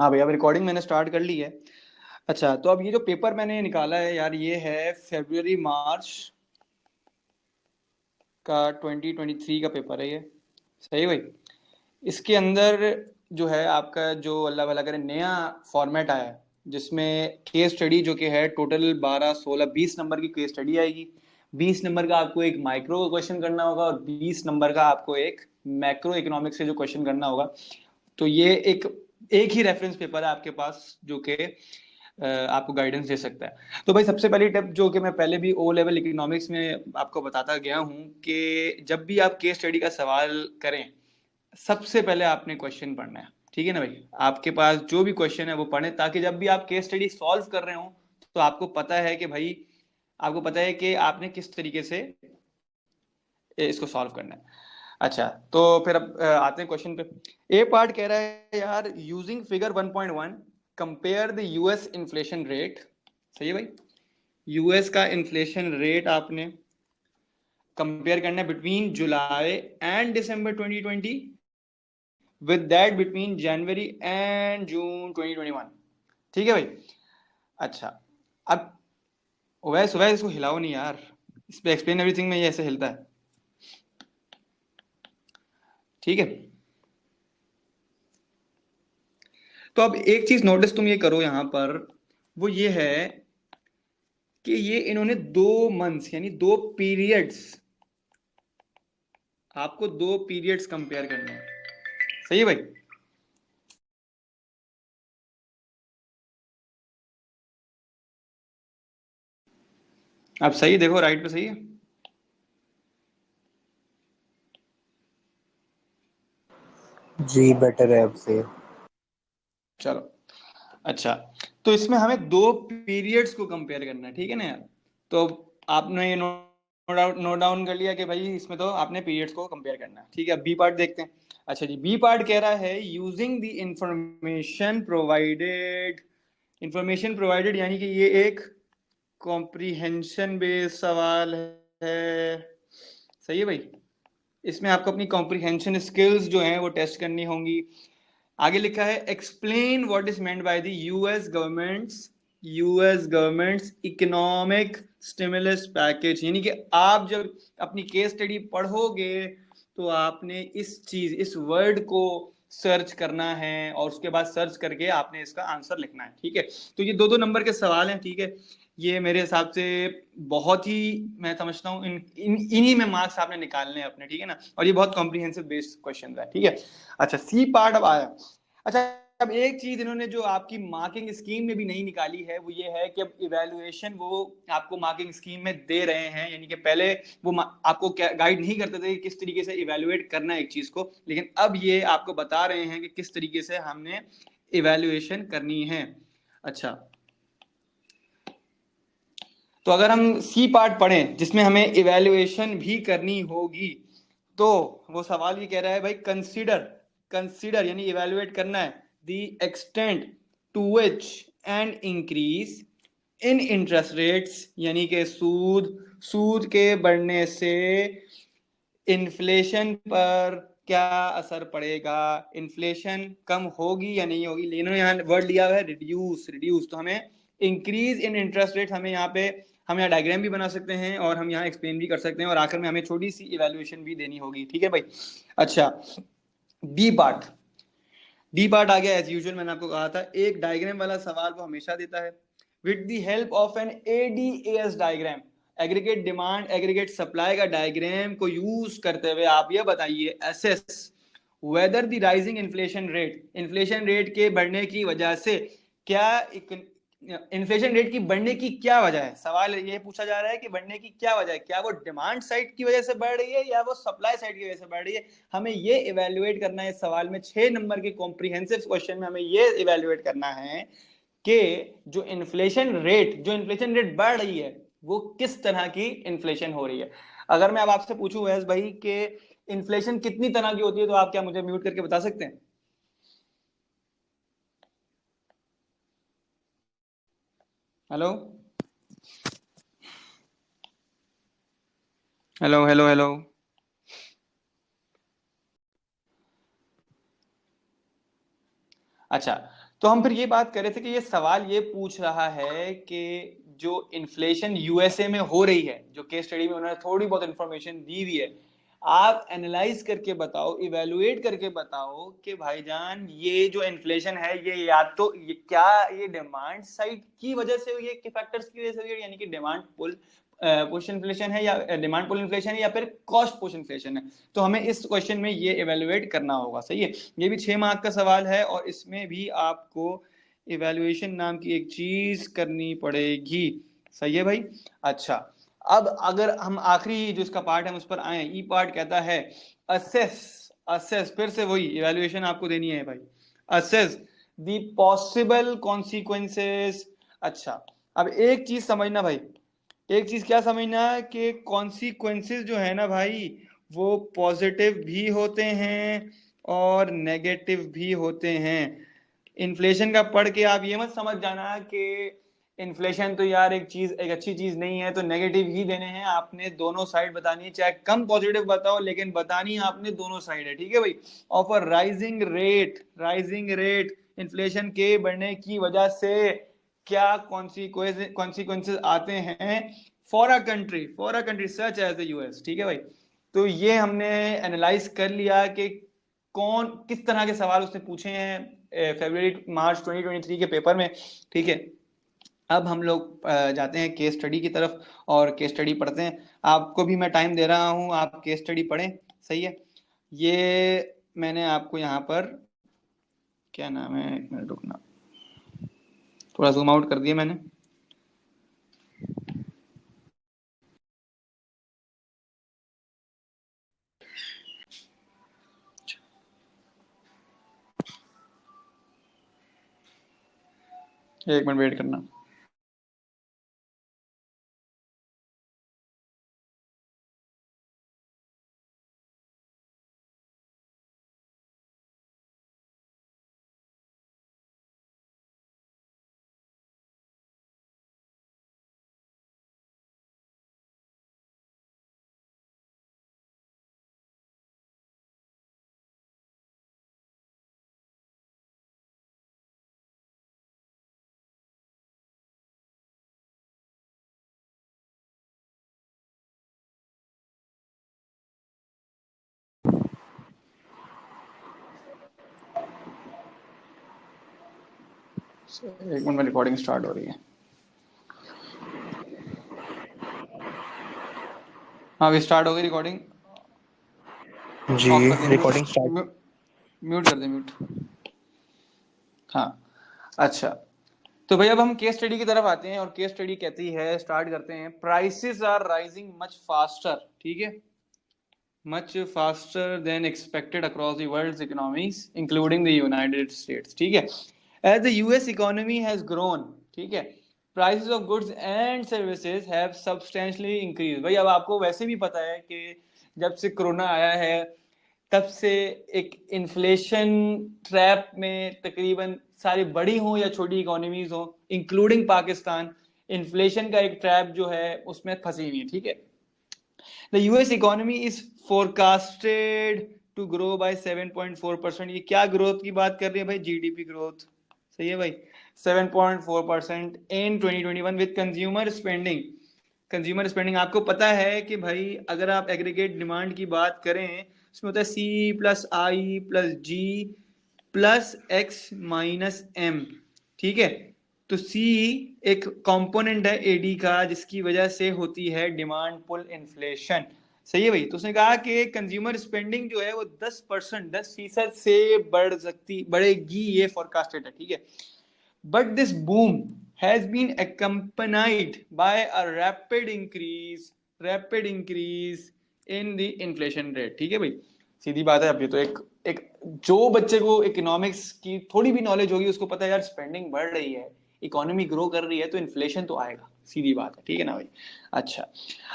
हाँ भैया, अब रिकॉर्डिंग मैंने स्टार्ट कर ली है। अच्छा, तो अब ये जो पेपर मैंने निकाला है यार, ये है फरवरी मार्च का 2023 का पेपर है ये। सही भाई। इसके अंदर जो है आपका जो अल्लाह भला करे नया फॉर्मेट आया है, जिसमें केस स्टडी जो कि है टोटल 12 16 20 नंबर की केस स्टडी आएगी। 20 नंबर का आपको एक माइक्रो क्वेश्चन करना होगा और 20 नंबर का आपको एक मैक्रो इकोनॉमिक्स से जो क्वेश्चन करना होगा। तो ये एक ही रेफरेंस पेपर है आपके पास जो कि आपको गाइडेंस दे सकता है। तो भाई सबसे पहली टिप जो कि मैं पहले भी ओ लेवल इकोनॉमिक्स में आपको बताता गया हूं कि जब भी आप केस स्टडी का सवाल करें, सबसे पहले आपने क्वेश्चन पढ़ना है। ठीक है ना भाई, आपके पास जो भी क्वेश्चन है वो पढ़ें, ताकि जब भी आप केस स्टडी सॉल्व कर रहे हो तो आपको पता है कि भाई, आपको पता है कि आपने किस तरीके से इसको सॉल्व करना है। अच्छा, तो फिर अब आते हैं क्वेश्चन पे। ए पार्ट कह रहा है यार, using figure 1.1 compare the US inflation rate. सही है भाई। यूएस का इन्फ्लेशन रेट आपने कंपेयर करना है between July and December 2020 with that between January and June 2021। ठीक है भाई। अच्छा, अब वह सुबह इसको हिलाओ नहीं यार, इस पे एक्सप्लेन एवरीथिंग में ये ऐसे हिलता है। ठीक है। तो अब एक चीज नोटिस तुम ये करो यहां पर, वो ये है कि ये इन्होंने 2 मंथ्स यानी 2 पीरियड्स, आपको 2 पीरियड्स कंपेयर करने हैं। सही है भाई। आप सही देखो, राइट पे सही है। जी बेटर है अब से। चलो। अच्छा, तो इसमें हमें 2 पीरियड्स को कंपेयर करना है। ठीक है ना यार। तो आपने ये नोट डाउन कर लिया कि भाई इसमें तो आपने पीरियड्स को कंपेयर करना है। ठीक है, अब बी पार्ट देखते हैं। अच्छा जी, बी पार्ट कह रहा है यूजिंग द इंफॉर्मेशन प्रोवाइडेड यानी कि ये एक कॉम्प्रीहेंशन बेस्ड सवाल है। सही है भाई। इसमें आपको अपनी कॉम्प्रीहेंशन स्किल्स जो हैं वो टेस्ट करनी होंगी। आगे लिखा है explain what is meant by the US government's economic stimulus package. यानी कि आप जब अपनी केस स्टडी पढ़ोगे तो आपने इस वर्ड को सर्च करना है और उसके बाद सर्च करके आपने इसका आंसर लिखना है। ठीक है। तो ये 2 2 नंबर के सवाल हैं। ठीक है। ये मेरे हिसाब से बहुत ही, मैं समझता हूँ इन्हीं में मार्क्स आपने निकालने हैं अपने। ठीक है ना। और ये बहुत कॉम्प्रिहेंसिव बेस्ड क्वेश्चन है। ठीक है। अच्छा, सी पार्ट अब आया। अच्छा, अब एक चीज इन्होंने जो आपकी मार्किंग स्कीम में भी नहीं निकाली है, वो ये है कि अब इवैल्यूएशन वो आपको मार्किंग स्कीम में दे रहे हैं। यानी कि पहले वो आपको गाइड नहीं करते थे कि किस तरीके से इवैल्यूएट करना है एक चीज को, लेकिन अब ये आपको बता रहे हैं कि किस तरीके से हमने इवैल्यूएशन करनी है। अच्छा, तो अगर हम सी पार्ट पढ़ें जिसमें हमें इवैल्यूएशन भी करनी होगी, तो वो सवाल ये कह रहा है भाई, कंसीडर कंसीडर यानी इवैल्यूएट करना है the extent to which an increase in interest rates, यानी कि सूद सूद के बढ़ने से इन्फ्लेशन पर क्या असर पड़ेगा, इन्फ्लेशन कम होगी या नहीं होगी। इन्होंने यहाँ वर्ड लिया हुआ है रिड्यूस रिड्यूस, तो हमें इंक्रीज इन इंटरेस्ट रेट, हमें यहाँ पे हम यहाँ डायग्राम भी बना सकते हैं और हम यहाँ एक्सप्लेन भी कर सकते हैं और आखिर में हमें छोटी सी इवैल्यूएशन भी देनी होगी। ठीक है भाई। अच्छा, बी पार्ट डी पार्ट आ गया। एज यूजुअल मैंने आपको कहा था एक डायग्राम वाला सवाल वो हमेशा देता है। With the help of an ADS diagram, aggregate demand aggregate supply का डायग्राम को यूज करते हुए आप ये बताइए, assess whether the rising inflation rate के बढ़ने की वजह से क्या, इन्फ्लेशन रेट की बढ़ने की क्या वजह है। सवाल ये पूछा जा रहा है कि बढ़ने की क्या वजह है, क्या वो डिमांड साइड की वजह से बढ़ रही है या वो सप्लाई साइड की वजह से बढ़ रही है। हमें ये इवेल्युएट करना है इस सवाल में। 6 नंबर के कॉम्प्रिहेंसिव क्वेश्चन में हमें ये इवेल्युएट करना है कि जो इन्फ्लेशन रेट बढ़ रही है वो किस तरह की इन्फ्लेशन हो रही है। अगर मैं अब आपसे पूछूं वैस भाई कि इन्फ्लेशन कितनी तरह की होती है, तो आप क्या मुझे म्यूट करके बता सकते हैं? Hello hello hello hello. अच्छा, तो हम फिर ये बात कर रहे थे कि ये सवाल ये पूछ रहा है कि जो इन्फ्लेशन यूएसए में हो रही है, जो केस स्टडी में उन्होंने थोड़ी बहुत इंफॉर्मेशन दी हुई है, आप एनालाइज करके बताओ, इवेलुएट करके बताओ कि भाईजान ये जो इन्फ्लेशन है ये या तो क्या ये डिमांड साइड की वजह से हुई है, कि फैक्टर्स की वजह से हुई है, यानी कि डिमांड पुल पुश इन्फ्लेशन है, या डिमांड पुल इन्फ्लेशन है, या फिर कॉस्ट पुश इन्फ्लेशन है। तो हमें इस क्वेश्चन में ये इवेलुएट करना होगा। सही है, ये भी 6 मार्क का सवाल है और इसमें भी आपको इवेल्युएशन नाम की एक चीज करनी पड़ेगी। सही है भाई। अच्छा, अब अगर हम आखिरी जो इसका पार्ट है उस पर आए, ई पार्ट कहता है असेस, असेस फिर से वही इवेल्युएशन आपको देनी है भाई, असेस द पॉसिबल कॉन्सिक्वेंसेस। अच्छा, अब एक चीज समझना भाई, एक चीज क्या समझना कि कॉन्सिक्वेंसेस जो है ना भाई, वो पॉजिटिव भी होते हैं और नेगेटिव भी होते हैं। इन्फ्लेशन का पढ़ के आप ये मत समझ जाना कि इन्फ्लेशन तो यार एक चीज, एक अच्छी चीज नहीं है तो नेगेटिव ही देने हैं। आपने दोनों साइड बतानी है, चाहे कम पॉजिटिव बताओ लेकिन बतानी आपने दोनों साइड है। ठीक है भाई। Of a rising rate, rising rate inflation के बढ़ने की वजह से क्या कॉन्सिक्वेंसेस आते हैं for a country such as the US. ठीक है भाई। तो ये हमने एनालाइज कर लिया कि कौन किस तरह के सवाल उसने पूछे हैं फरवरी मार्च 2023 के पेपर में। ठीक है, अब हम लोग जाते हैं केस स्टडी की तरफ और केस स्टडी पढ़ते हैं। आपको भी मैं टाइम दे रहा हूं, आप केस स्टडी पढ़ें। सही है, ये मैंने आपको यहाँ पर, क्या नाम है, एक मिनट रुकना, थोड़ा जूम आउट कर दिया मैंने। एक मिनट वेट करना। एक मिनट में रिकॉर्डिंग स्टार्ट हो रही है। हाँ, अभी स्टार्ट हो गई रिकॉर्डिंग। जी ऑफ कर दे, रिकॉर्डिंग स्टार्ट। म्यूट कर दे, म्यूट। हाँ, अच्छा, तो भाई अब हम केस स्टडी की तरफ आते हैं और केस स्टडी कहती है, स्टार्ट करते हैं, prices are rising much faster. ठीक है, much faster than expected across the world's economies including the United States. ठीक है, as the US economy has grown, ठीक है, prices of goods and services have substantially increased. भाई अब आपको वैसे भी पता है कि जब से कोरोना आया है तब से एक इन्फ्लेशन ट्रैप में तकरीबन सारी बड़ी हो या छोटी इकोनॉमीज हो इंक्लूडिंग पाकिस्तान, इन्फ्लेशन का एक ट्रैप जो है उसमें फंसी हुई है। ठीक है, The US economy is forecasted to grow by 7.4%। ये क्या ग्रोथ की बात कर रही है भाई? GDP growth. सही है भाई, 7.4% इन 2021 with consumer spending. Consumer spending आपको पता है कि भाई अगर आप एग्रीगेट डिमांड की बात करें उसमें होता है सी प्लस आई प्लस जी प्लस एक्स माइनस एम। ठीक है, तो सी एक कंपोनेंट है एडी का जिसकी वजह से होती है डिमांड पुल इन्फ्लेशन। सही है भाई। तो उसने कहा कि कंज्यूमर स्पेंडिंग जो है वो 10%, 10% से बढ़ेगी, ये फोरकास्टेड है। ठीक है, but this boom has been accompanied by a rapid increase in the inflation rate. ठीक है भाई, सीधी बात है। अब ये तो एक एक जो बच्चे को इकोनॉमिक्स की थोड़ी भी नॉलेज होगी उसको पता है यार, स्पेंडिंग बढ़ रही है, इकोनॉमी ग्रो कर रही है तो इन्फ्लेशन तो आएगा, सीधी बात है। ठीक है ना भाई। अच्छा,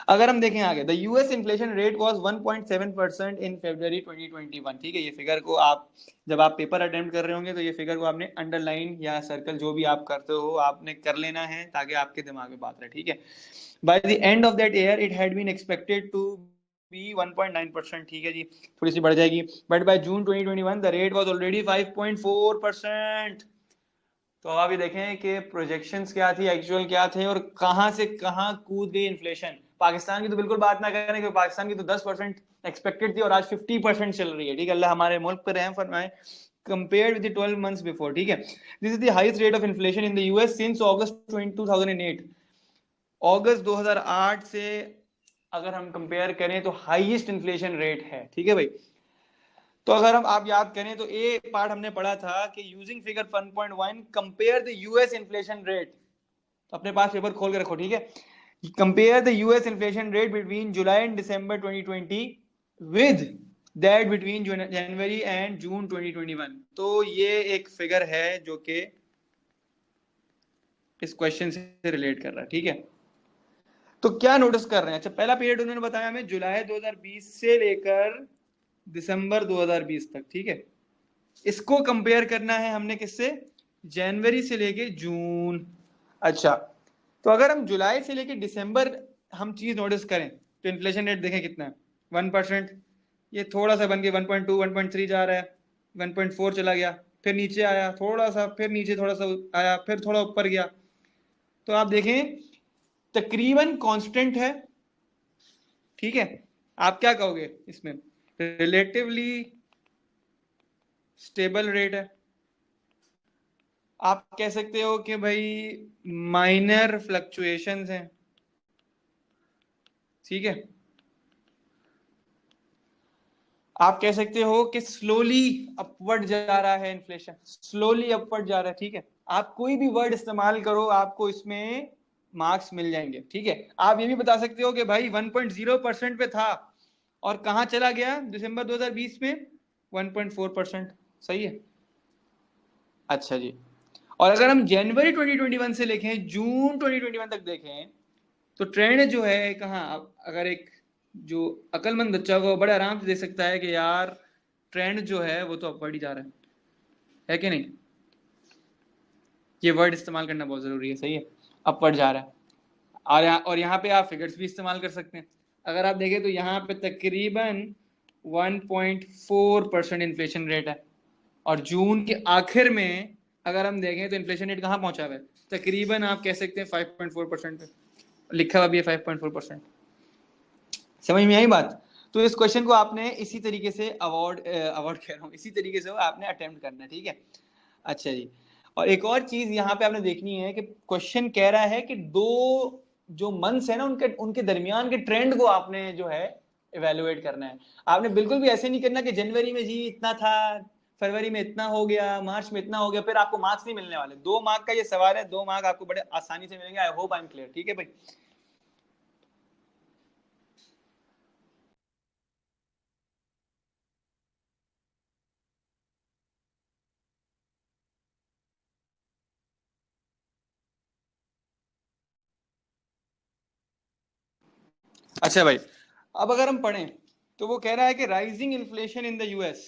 अगर हम देखें आगे, the US inflation rate was 1.7% इन फरवरी 2021। ठीक है, ये फिगर को आप जब आप पेपर अटेम्प्ट कर रहे होंगे तो ये फिगर को आपने अंडरलाइन या सर्कल जो भी आप करते हो आपने कर लेना है ताकि आपके दिमाग में बात रहे। ठीक है, by the end of that year it had been expected to be 1.9%। ठीक है जी, थोड़ी सी बढ़ जाएगी, but by June 2021 the rate was already 5.4%। तो अब अभी देखें कि प्रोजेक्शंस क्या थी, एक्चुअल क्या थे, और कहां से कहां कूद गई इन्फ्लेशन। पाकिस्तान की तो बिल्कुल बात ना करें, क्योंकि पाकिस्तान की तो 10% एक्सपेक्टेड थी और आज 50% चल रही है। ठीक है, अल्लाह हमारे मुल्क पर रहम फरमाए। compared with the 12 months before, ठीक है। This is the highest rate of inflation in the US since August 2008। अगस्त 2008 से अगर हम कंपेयर करें तो हाईएस्ट इन्फ्लेशन रेट है। ठीक है भाई। तो अगर हम आप याद करें तो ए पार्ट हमने पढ़ा था कि using figure 1.1 compare the US inflation rate. अपने पास पेपर खोल के रखो, ठीक है। Compare the US inflation rate between July and December 2020 with that between January and June 2021। तो ये एक फिगर है जो कि इस क्वेश्चन से रिलेट कर रहा है। ठीक है, तो क्या नोटिस कर रहे हैं। अच्छा, पहला पीरियड उन्होंने बताया हमें जुलाई 2020 से लेकर दिसंबर 2020 तक। ठीक है, इसको कंपेयर करना है हमने किससे, जनवरी से लेके जून। अच्छा, तो अगर हम जुलाई से लेके दिसंबर हम चीज नोटिस करें तो इन्फ्लेशन रेट देखें कितना है, 1%। ये थोड़ा सा बन के 1.2 1.3 जा रहा है, 1.4 चला गया, फिर नीचे आया थोड़ा सा, फिर नीचे थोड़ा सा आया, फिर थोड़ा ऊपर गया। तो आप देखें तकरीबन कांस्टेंट है। ठीक है, आप क्या कहोगे इसमें, रिलेटिवली स्टेबल रेट है। आप कह सकते हो कि भाई माइनर फ्लक्चुएशंस हैं। ठीक है, आप कह सकते हो कि स्लोली अपवर्ड जा रहा है इन्फ्लेशन, स्लोली अपवर्ड जा रहा है। ठीक है, आप कोई भी वर्ड इस्तेमाल करो आपको इसमें मार्क्स मिल जाएंगे। ठीक है, आप ये भी बता सकते हो कि भाई 1.0% पे था और कहां चला गया दिसंबर 2020 में, 1.4%। सही है। अच्छा जी, और अगर हम जनवरी 2021 से लेखें जून 2021 तक देखें तो ट्रेंड जो है कहाँ, अगर एक जो अकलमंद बच्चा को बड़े आराम से देख सकता है कि यार ट्रेंड जो है वो तो अपवर्ड ही जा रहा है कि नहीं। ये वर्ड इस्तेमाल करना बहुत जरूरी है। सही है, अपवर्ड जा रहा है। और यहाँ पे आप फिगर्स भी इस्तेमाल कर सकते हैं। अगर आप देखें तो यहाँ पे तकरीबन 1.4% इन्फ्लेशन रेट है, और जून के आखिर में अगर हम देखें तो इन्फ्लेशन रेट कहाँ पहुंचा हुआ है, तकरीबन आप कह सकते हैं 5.4% पे लिखा हुआ भी है, 5.4%। समझ में आई बात। तो इस क्वेश्चन को आपने इसी तरीके से अवॉर्ड अवॉर्ड कह रहा हूँ, इसी तरीके से आपने अटेम्प्ट करना है। ठीक है, अच्छा जी। और एक और चीज यहाँ पे आपने देखनी है कि क्वेश्चन कह रहा है कि दो जो मंथ्स है ना उनके उनके दरमियान के ट्रेंड को आपने जो है इवेलुएट करना है। आपने बिल्कुल भी ऐसे नहीं करना कि जनवरी में जी इतना था, फरवरी में इतना हो गया, मार्च में इतना हो गया, फिर आपको मार्क्स नहीं मिलने वाले। 2 मार्क का ये सवाल है, 2 मार्क आपको बड़े आसानी से मिलेंगे। I hope I am clear. ठीक है भाई। अच्छा भाई, अब अगर हम पढ़ें तो वो कह रहा है कि rising inflation in the US,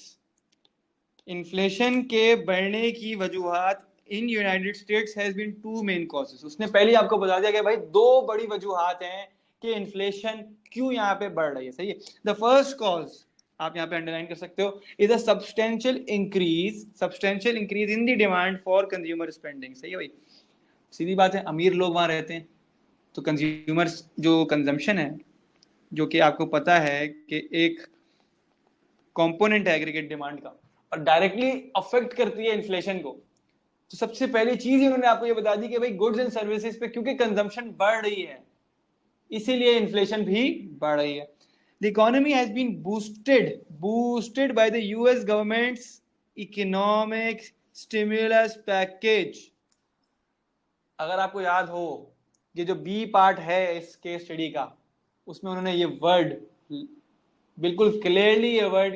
inflation के बढ़ने की वजूहात इन United States has been two main causes. उसने पहले आपको बता दिया कि भाई दो बड़ी वजूहात हैं कि इन्फ्लेशन क्यों यहाँ पे बढ़ रही है। सही है, द फर्स्ट कॉज आप यहाँ पे अंडरलाइन कर सकते हो, is a substantial increase in the demand for consumer spending. सही है भाई, सीधी बात है, अमीर लोग वहां रहते हैं तो कंज्यूमर्स जो कंजम्पशन है, जो कि आपको पता है कि एक कंपोनेंट है एग्रीगेट डिमांड का और डायरेक्टली अफेक्ट करती है इन्फ्लेशन को। तो सबसे पहली चीज उन्होंने आपको ये बता दी कि भाई गुड्स एंड सर्विसेज पे क्योंकि कंजम्पशन बढ़ रही है इसीलिए इन्फ्लेशन भी बढ़ रही है। The economy has been boosted by the US government's economic stimulus package. अगर आपको याद हो, ये जो बी पार्ट है इस केस स्टडी का, उसमें उन्होंने ये वर्ड बिल्कुल क्लियरली ये वर्ड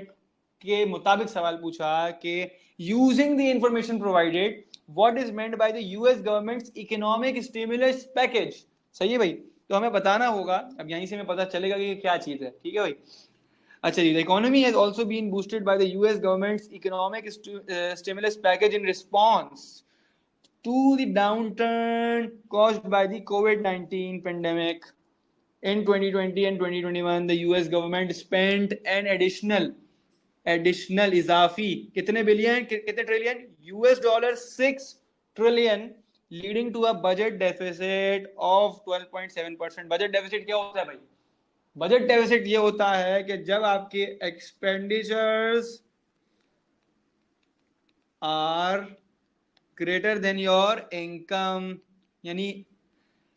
के मुताबिक सवाल पूछा कि using the information provided what is meant by the US government's economic stimulus package. सही है भाई, तो हमें बताना होगा। अब यहीं से हमें पता चलेगा कि क्या चीज है। ठीक है भाई। अच्छा जी, the economy has also been boosted by the US government's economic stimulus package in response to the downturn caused by the COVID-19 pandemic. In 2020 and 2021, the US government spent an additional इजाफी कितने billion कितने trillion US dollar $6 trillion leading to a budget deficit of 12.7%। Budget deficit क्या होता है भाई? Budget deficit ये होता है कि जब आपके expenditures are greater than your income, यानी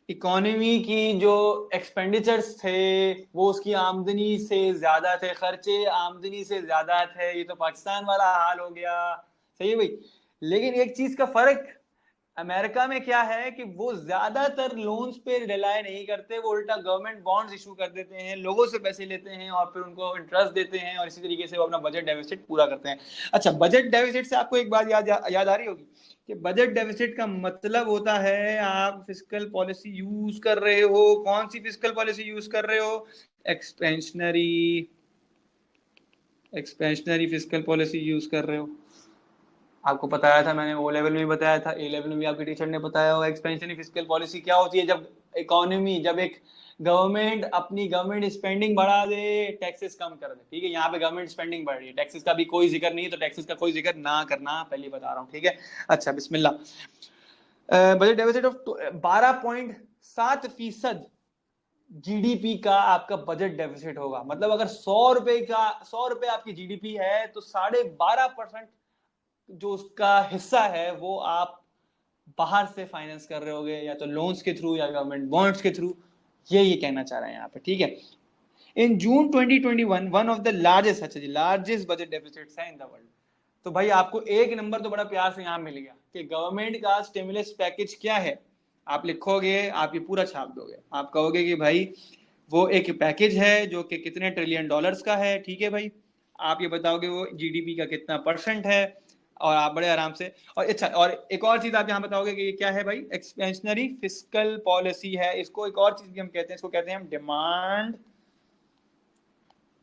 इकोनॉमी की जो एक्सपेंडिचर्स थे वो उसकी आमदनी से ज्यादा थे, खर्चे आमदनी से ज्यादा थे। ये तो पाकिस्तान वाला हाल हो गया, सही है भाई। लेकिन एक चीज का फर्क अमेरिका में क्या है कि वो ज्यादातर लोन्स पे रिलाय नहीं करते, वो उल्टा गवर्नमेंट बॉन्ड्स इशू कर देते हैं, लोगों से पैसे लेते हैं और फिर उनको इंटरेस्ट देते हैं, और इसी तरीके से वो अपना बजट डेफिसिट पूरा करते हैं। अच्छा, बजट डेफिसिट से आपको एक बात याद आ रही होगी कि बजट डेफिसिट का मतलब होता है आप फिस्कल पॉलिसी यूज कर रहे हो। कौन सी फिस्कल पॉलिसी यूज कर रहे हो? Expansionary expansionary fiscal policy use कर रहे हो। आपको बताया था मैंने, ओ लेवल में भी बताया था, ए लेवल में भी आपके टीचर ने बताया होगा। एक्सपेंशनरी फिस्कल पॉलिसी क्या होती है? जब इकोनॉमी, जब एक गवर्नमेंट अपनी गवर्नमेंट स्पेंडिंग बढ़ा दे, टैक्सेस कम कर दे, ठीक है। यहाँ पे गवर्नमेंट स्पेंडिंग बढ़ रही है, टैक्सेस का भी कोई जिक्र नहीं है, तो टैक्सेस का कोई जिक्र ना करना, पहले बता रहा हूँ, ठीक है। अच्छा, बिस्मिल्लाह। बजट डेफिसिट ऑफ 12.7% जीडीपी का आपका बजट डेफिसिट होगा। मतलब अगर 100 रुपए आपकी जीडीपी है तो 12.5% जो उसका हिस्सा है वो आप बाहर से फाइनेंस कर रहे होगे, या तो लोन्स के थ्रू या गवर्नमेंट बॉन्ड्स के थ्रू। ये कहना चाह रहे हैं यहाँ पे, ठीक है। इन जून 2021 वन ऑफ द लार्जेस्ट, अच्छा जी, लार्जेस्ट बजट डेफिसिट्स है इन द वर्ल्ड। तो भाई आपको एक नंबर तो बड़ा प्यार से यहाँ मिल गया कि गवर्नमेंट का स्टिमुलस पैकेज क्या है। आप लिखोगे, आप ये पूरा छाप दोगे, आप कहोगे कि भाई वो एक पैकेज है जो कि कितने ट्रिलियन डॉलर्स का है, ठीक है भाई। आप ये बताओगे वो जीडीपी का कितना परसेंट है, और आप बड़े आराम से। और अच्छा, और एक और चीज आप यहाँ बताओगे कि ये क्या है भाई? एक्सपेंशनरी फिस्कल पॉलिसी है। इसको एक और चीज भी हम कहते हैं, इसको कहते हैं हम डिमांड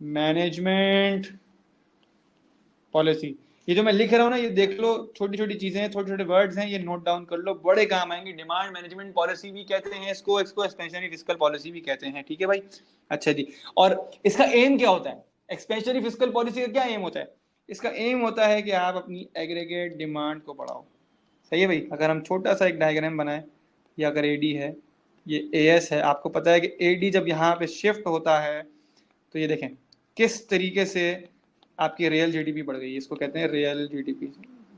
मैनेजमेंट पॉलिसी। ये जो मैं लिख रहा हूँ ना, ये देख लो, छोटी छोटी चीजें हैं, छोटे छोटे वर्ड्स हैं, ये नोट डाउन कर लो, बड़े काम आएंगे। डिमांड मैनेजमेंट पॉलिसी भी कहते हैं इसको, एक्सपेंशनरी फिस्कल पॉलिसी भी कहते हैं, ठीक है भाई। अच्छा जी, और इसका एम क्या होता है? एक्सपेंशनरी फिस्कल पॉलिसी का क्या एम होता है? इसका एम होता है कि आप अपनी एग्रीगेट डिमांड को बढ़ाओ। सही है भाई। अगर हम छोटा सा एक डायग्राम बनाए, ये अगर एडी है, ये एएस है, आपको पता है कि एडी जब यहाँ पे शिफ्ट होता है तो ये देखें किस तरीके से आपकी रियल जीडीपी बढ़ गई। इसको कहते हैं रियल जीडीपी।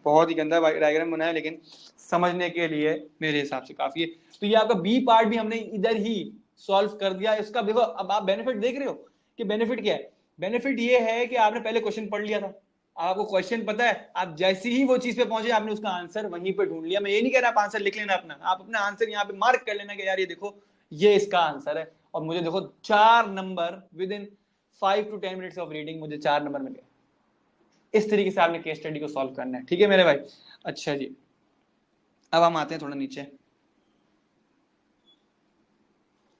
बहुत ही गंदा डायग्राम बनाया, लेकिन समझने के लिए मेरे हिसाब से काफी है। तो ये आपका बी पार्ट भी हमने इधर ही सॉल्व कर दिया। इसका देखो, अब आप बेनिफिट देख रहे हो कि बेनिफिट क्या है। बेनिफिट ये है कि आपने पहले क्वेश्चन पढ़ लिया था, आपको क्वेश्चन पता है, आप जैसे ही वो चीज पे पहुंचे आपने उसका आंसर वहीं पे ढूंढ लिया। मैं ये नहीं कह रहा आप आंसर लिख लेना अपना, आप अपना आंसर यहाँ पे मार्क कर लेना कि यार ये देखो ये इसका आंसर है। और मुझे देखो 4 number with in 5 to 10 minutes of reading, मुझे 4 नंबर मिले। इस तरीके से आपने केस स्टडी को सॉल्व करना है, ठीक है मेरे भाई। अच्छा जी, अब हम आते हैं थोड़ा नीचे,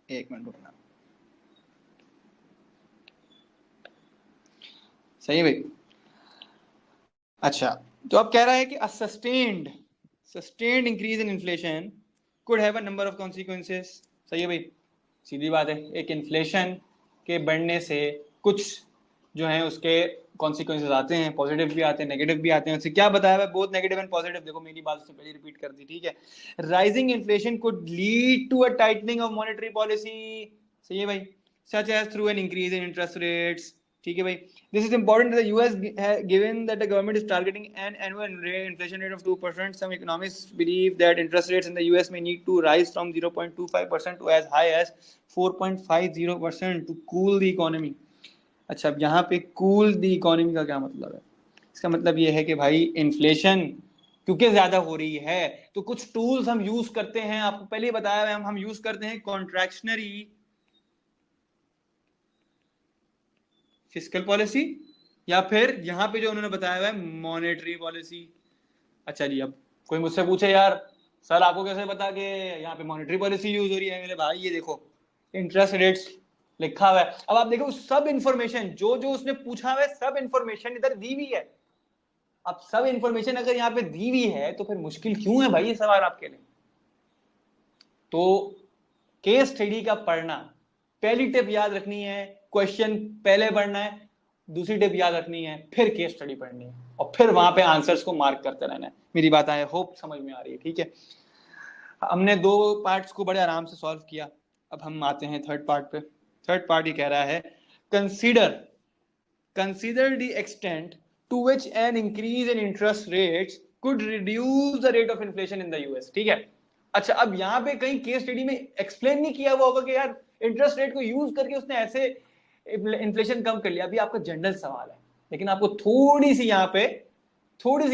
एक मिनट रुकना। सही है भाई। अच्छा, तो अब कह रहा है कि a sustained increase in inflation could have a number of consequences. सही है भाई, सीधी बात है। एक इन्फ्लेशन के बढ़ने से कुछ जो है उसके कॉन्सिक्वेंसेस आते हैं, पॉजिटिव भी आते हैं, नेगेटिव भी आते हैं। उससे क्या बताया हुआ है? Both negative and positive. देखो मेरी बात उससे पहले रिपीट कर दी, ठीक है। Rising inflation could lead to a tightening of monetary policy. सही है भाई, such as through an increase in interest rates, ठीक है भाई। This is important that the US, given that the government is targeting an annual inflation rate of 2%. Some economists believe that interest rates in the US may need to rise from 0.25% to as high as 4.50% to cool the economy. अच्छा, अब यहाँ पे cool the economy का क्या मतलब है? इसका मतलब ये है कि भाई इन्फ्लेशन क्योंकि ज्यादा हो रही है तो कुछ टूल्स हम यूज करते हैं। आपको पहले ही बताया है, हम यूज करते हैं कॉन्ट्रैक्शनरी फिस्कल पॉलिसी, या फिर यहां पे जो उन्होंने बताया हुआ है मॉनेटरी पॉलिसी। अच्छा जी, अब कोई मुझसे पूछे यार सर आपको कैसे पता कि यहाँ पे मॉनेटरी पॉलिसी यूज हो रही है? मेरे भाई ये देखो इंटरेस्ट रेट्स लिखा हुआ है। अब आप देखो सब इंफॉर्मेशन जो जो उसने पूछा हुआ है, सब इंफॉर्मेशन इधर दी हुई है। अब सब इंफॉर्मेशन अगर यहाँ पे दी हुई है तो फिर मुश्किल क्यों है भाई ये सवाल आपके लिए? तो केस स्टडी का पढ़ना, पहली टिप याद रखनी है, क्वेश्चन पहले पढ़ना है। दूसरी टिप याद रखनी है, फिर केस स्टडी पढ़नी है। और फिर वहां पे आंसर्स को मार्क करते रहना है। मेरी बात आई होप समझ में आ रही है, ठीक है। हमने 2 पार्ट्स को बड़े आराम से सॉल्व किया। अब हम आते हैं थर्ड पार्ट पे। थर्ड पार्ट ये कह रहा है consider the extent to which an increase in interest rates could reduce the rate of inflation in the US। ठीक है। अच्छा, अब यहाँ पे कहीं केस स्टडी में एक्सप्लेन नहीं किया हुआ होगा कि यार इंटरेस्ट रेट को यूज करके उसने ऐसे इन्फ्लेशन कम कर लिया। अभी आपका जनरल सवाल है, लेकिन आपको थोड़ी सी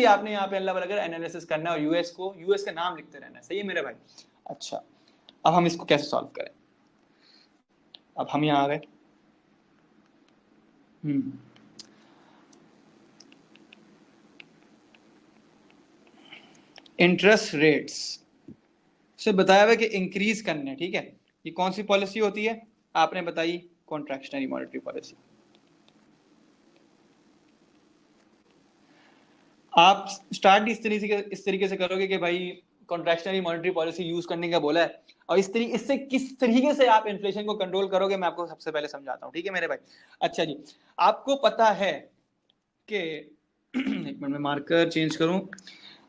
आपने यहाँ पे अल्लाह अगर एनालिसिस करना है और यूएस का नाम लिखते रहना है। सही है मेरे भाई। अच्छा, अब हम इसको कैसे सॉल्व करें। अब हम यहाँ आ गए। इंटरेस्ट रेट्स से बताया हुआ कि इंक्रीज करने, ठीक है। ये कौन सी पॉलिसी होती है आपने बताई, कॉन्ट्रैक्शनरी मॉनेटरी पॉलिसी। आप स्टार्ट इस तरीके से करोगे कि भाई कॉन्ट्रैक्शनरी मॉनेटरी पॉलिसी यूज करने का बोला है, और इससे किस तरीके से आप इन्फ्लेशन को कंट्रोल करोगे मैं आपको सबसे पहले समझाता हूं, ठीक है मेरे भाई। अच्छा जी, आपको पता है कि एक मिनट में मार्कर चेंज करूं।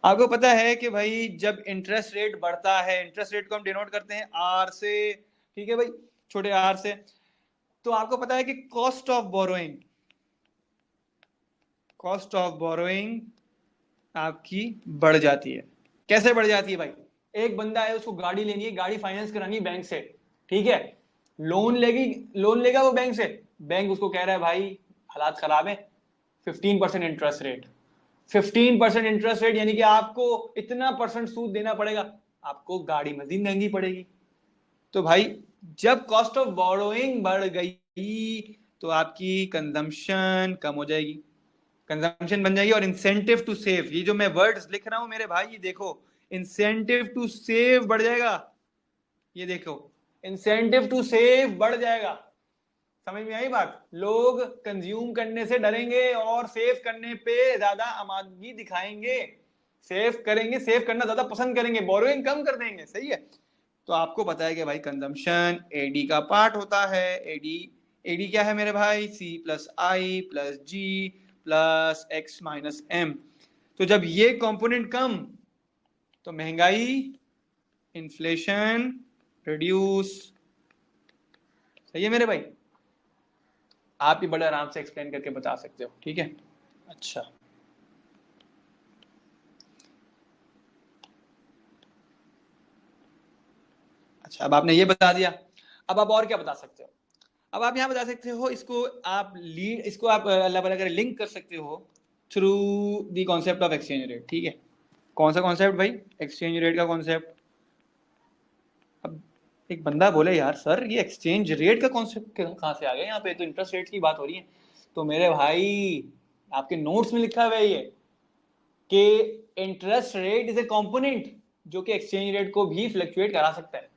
आपको पता है कि भाई जब इंटरेस्ट रेट बढ़ता है, इंटरेस्ट रेट को हम डिनोट करते हैं आर से, ठीक है भाई, छोटे आर से। तो आपको पता है कि कॉस्ट ऑफ बोरोइंग आपकी बढ़ जाती है। कैसे बढ़ जाती है भाई। एक बंदा है, उसको गाड़ी लेनी है, गाड़ी फाइनेंस करानी है बैंक से, ठीक है। लोन लेगा वो बैंक से। बैंक उसको कह रहा है भाई हालात खराब है, 15% इंटरेस्ट रेट। 15% इंटरेस्ट रेट यानी कि आपको इतना परसेंट सूद देना पड़ेगा, आपको गाड़ी मजीद महंगी पड़ेगी। तो भाई जब कॉस्ट ऑफ बोरोइंग बढ़ गई तो आपकी कंजम्पशन कम हो जाएगी, कंजम्पशन बन जाएगी। और इंसेंटिव टू सेव, ये जो मैं वर्ड्स लिख रहा हूं मेरे भाई, ये देखो, इंसेंटिव टू सेव बढ़ जाएगा। ये देखो, इंसेंटिव टू सेव बढ़ जाएगा। समझ में आई बात। लोग कंज्यूम करने से डरेंगे और सेव करने पे ज्यादा आमादगी दिखाएंगे। सेव करेंगे, सेव करना ज्यादा पसंद करेंगे, बोरोइंग कम कर देंगे। सही है। तो आपको पता है कि भाई कंजम्पशन एडी का पार्ट होता है। एडी क्या है मेरे भाई, सी प्लस आई प्लस जी प्लस एक्स माइनस एम। तो जब ये कंपोनेंट कम, तो महंगाई, इन्फ्लेशन रिड्यूस। सही है मेरे भाई। आप भी बड़े आराम से एक्सप्लेन करके बता सकते हो, ठीक है। अच्छा, अब आपने ये बता दिया। अब आप और क्या बता सकते हो। अब आप यहाँ बता सकते हो, इसको आप अल्लाह भला करे लिंक कर सकते हो through the concept of exchange rate, ठीक है। कौन सा कॉन्सेप्ट भाई, एक्सचेंज रेट का कॉन्सेप्ट। अब एक बंदा बोले यार सर ये एक्सचेंज रेट का कॉन्सेप्ट कहाँ से आ गया, यहाँ पे तो इंटरेस्ट रेट की बात हो रही है। तो मेरे भाई आपके नोट्स में लिखा हुआ है ये कि interest rate is a component जो कि एक्सचेंज रेट को भी फ्लक्चुएट करा सकता है।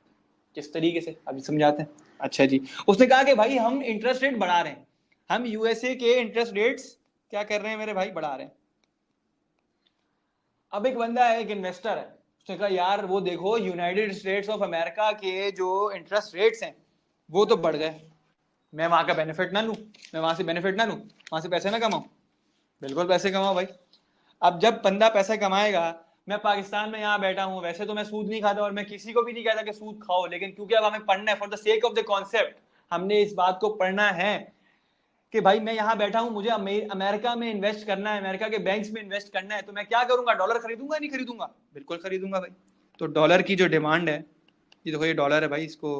किस तरीके से अभी समझाते हैं। अच्छा जी, उसने कहा कि भाई हम इंटरेस्ट रेट बढ़ा रहे हैं, हम यूएसए के इंटरेस्ट रेट्स क्या कर रहे हैं मेरे भाई, बढ़ा रहे हैं। अब एक बंदा है, एक इन्वेस्टर है, उसने कहा यार वो देखो यूनाइटेड स्टेट्स ऑफ अमेरिका के जो इंटरेस्ट रेट्स हैं वो तो बढ़ गए, मैं वहां का बेनिफिट ना लूं, मैं वहां से बेनिफिट ना लूं, वहां से पैसे ना कमाऊं। बिल्कुल पैसे कमाओ भाई। अब जब बंदा पैसे कमाएगा, मैं पाकिस्तान में यहाँ बैठा हूँ, वैसे तो मैं सूद नहीं खाता और मैं किसी को भी नहीं कहता कि सूद खाओ, लेकिन क्योंकि अब हमें पढ़ना है for the sake of the concept, हमने इस बात को पढ़ना है कि भाई मैं यहाँ बैठा हूँ, मुझे अमेरिका में इन्वेस्ट करना है, अमेरिका के बैंक्स में इन्वेस्ट करना है, तो मैं क्या करूंगा, डॉलर खरीदूंगा नहीं खरीदूंगा, बिल्कुल खरीदूंगा भाई। तो डॉलर की जो डिमांड है, ये देखो ये डॉलर है भाई, इसको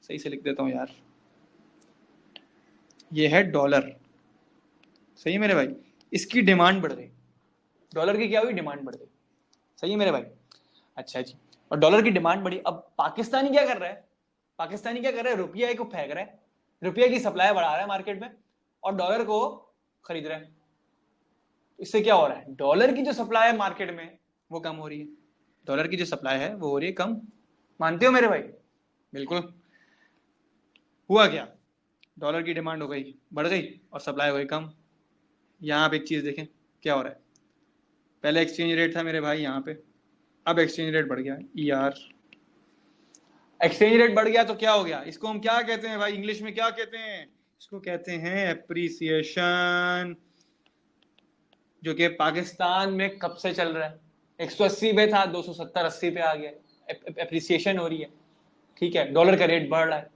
सही से लिख देता हूँ यार, ये है डॉलर। सही है मेरे भाई, इसकी डिमांड बढ़ गई, डॉलर की क्या हुई, डिमांड बढ़ गई। सही है मेरे भाई। अच्छा जी, और डॉलर की डिमांड बढ़ी। अब पाकिस्तानी क्या कर रहा है, रुपया को फेंक रहा है, रुपये की सप्लाई बढ़ा रहा है मार्केट में और डॉलर को खरीद रहा है। इससे क्या हो रहा है, डॉलर की जो सप्लाई है मार्केट में वो कम हो रही है, डॉलर की जो सप्लाई है वो हो रही है कम। मानते हो मेरे भाई। बिल्कुल। हुआ क्या, डॉलर की डिमांड हो गई, बढ़ गई, और सप्लाई हो गई कम। यहां पे एक चीज देखें क्या हो रहा है, पहले एक्सचेंज रेट था मेरे भाई यहाँ पे, अब एक्सचेंज रेट बढ़ गया, ER। एक्सचेंज रेट बढ़ गया तो क्या हो गया, इसको हम क्या कहते हैं भाई, इंग्लिश में क्या कहते हैं, इसको कहते हैं एप्रिसिएशन। जो कि पाकिस्तान में कब से चल रहा है, 180 पे था, 270-80 पे आ गया, एप्रिसिएशन हो रही है, ठीक है, डॉलर का रेट बढ़ रहा है।